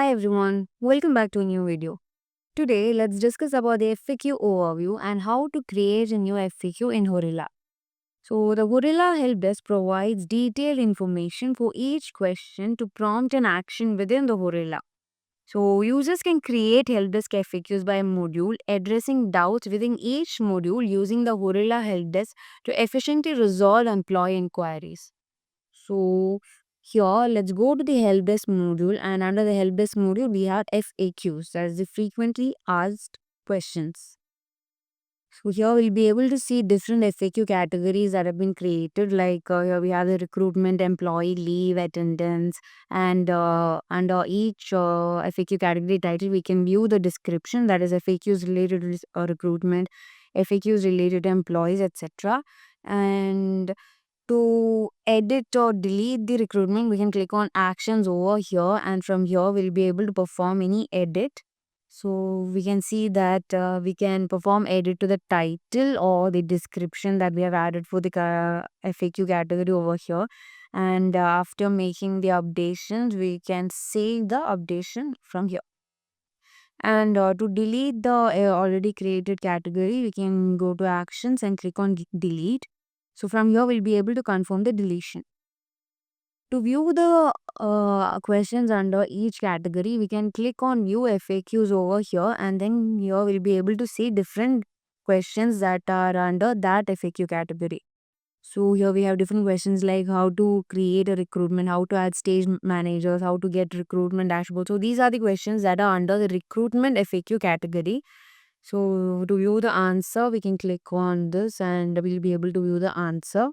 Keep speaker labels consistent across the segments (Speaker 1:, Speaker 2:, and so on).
Speaker 1: Hi everyone, welcome back to a new video. Today, let's discuss about the FAQ overview and how to create a new FAQ in Horilla. So, the Horilla Help Desk provides detailed information for each question to prompt an action within the Horilla. So, users can create Help Desk FAQs by module, addressing doubts within each module using the Horilla Help Desk to efficiently resolve employee inquiries. So here let's go to the help desk module, and under the help desk module we have FAQs, that is the frequently asked questions. So here we'll be able to see different FAQ categories that have been created. Like here we have the recruitment, employee, leave, attendance, and under each FAQ category title we can view the description, that is FAQs related to recruitment, FAQs related to employees, etc. And to edit or delete the recruitment, we can click on actions over here, and from here we'll be able to perform any edit. So we can see that we can perform edit to the title or the description that we have added for the FAQ category over here. And after making the updations, we can save the updation from here. And to delete the already created category, we can go to actions and click on delete. So from here, we'll be able to confirm the deletion. To view the questions under each category, we can click on view FAQs over here, and then here we'll be able to see different questions that are under that FAQ category. So here we have different questions like how to create a recruitment, how to add stage managers, how to get recruitment dashboard. So these are the questions that are under the recruitment FAQ category. So to view the answer, we can click on this and we'll be able to view the answer.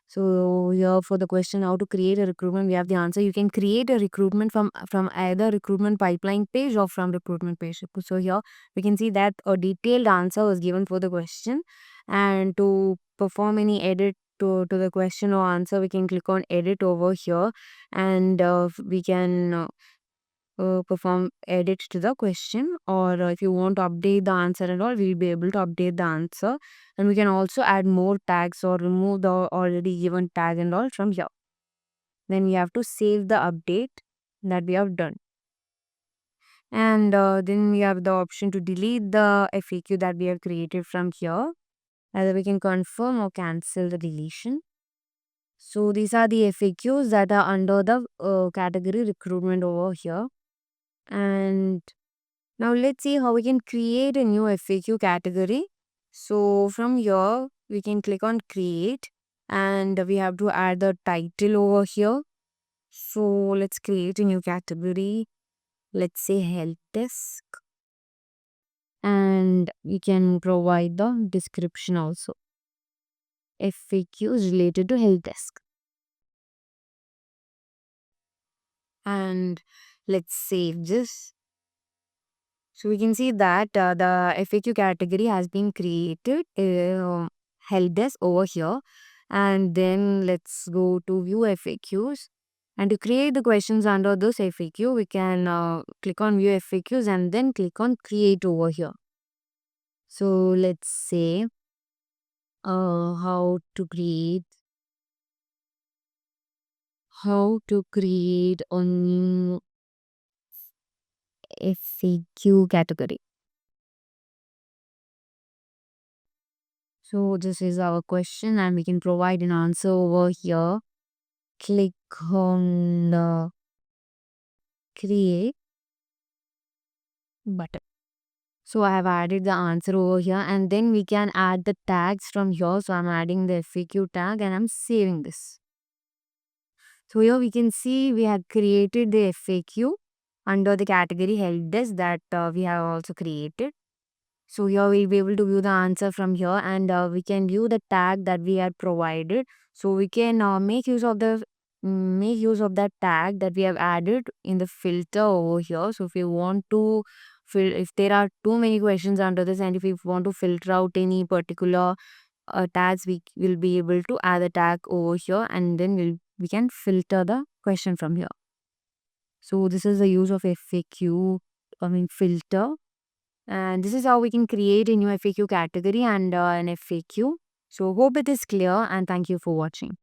Speaker 1: So here for the question how to create a recruitment, we have the answer. You can create a recruitment from either recruitment pipeline page or from recruitment page. So here we can see that a detailed answer was given for the question, and to perform any edit to the question or answer, we can click on edit over here, and we can perform edit to the question, or if you want to update the answer and all, we'll be able to update the answer, and we can also add more tags or remove the already given tag and all from here. Then we have to save the update that we have done, and then we have the option to delete the FAQ that we have created from here. Either we can confirm or cancel the deletion. So these are the FAQs that are under the category recruitment over here. And now let's see how we can create a new FAQ category. So from here, we can click on create, and we have to add the title over here. So let's create a new category. Let's say help desk, and we can provide the description also. FAQs related to help desk. And let's save this. So we can see that the FAQ category has been created, help desk over here. And then let's go to view FAQs. And to create the questions under this FAQ, we can click on view FAQs and then click on create over here. So let's say how to create a new FAQ category. So this is our question, and we can provide an answer over here. Click on the create button. So I have added the answer over here, and then we can add the tags from here. So I'm adding the FAQ tag and I'm saving this. So here we can see we have created the FAQ under the category help desk that we have also created. So here we'll be able to view the answer from here, and we can view the tag that we had provided. So we can make use of that tag that we have added in the filter over here. So if you want to if there are too many questions under this, and if we want to filter out any particular tags, we will be able to add a tag over here, and then we can filter the question from here. So this is the use of FAQ, filter. And this is how we can create a new FAQ category and an FAQ. So hope it is clear, and thank you for watching.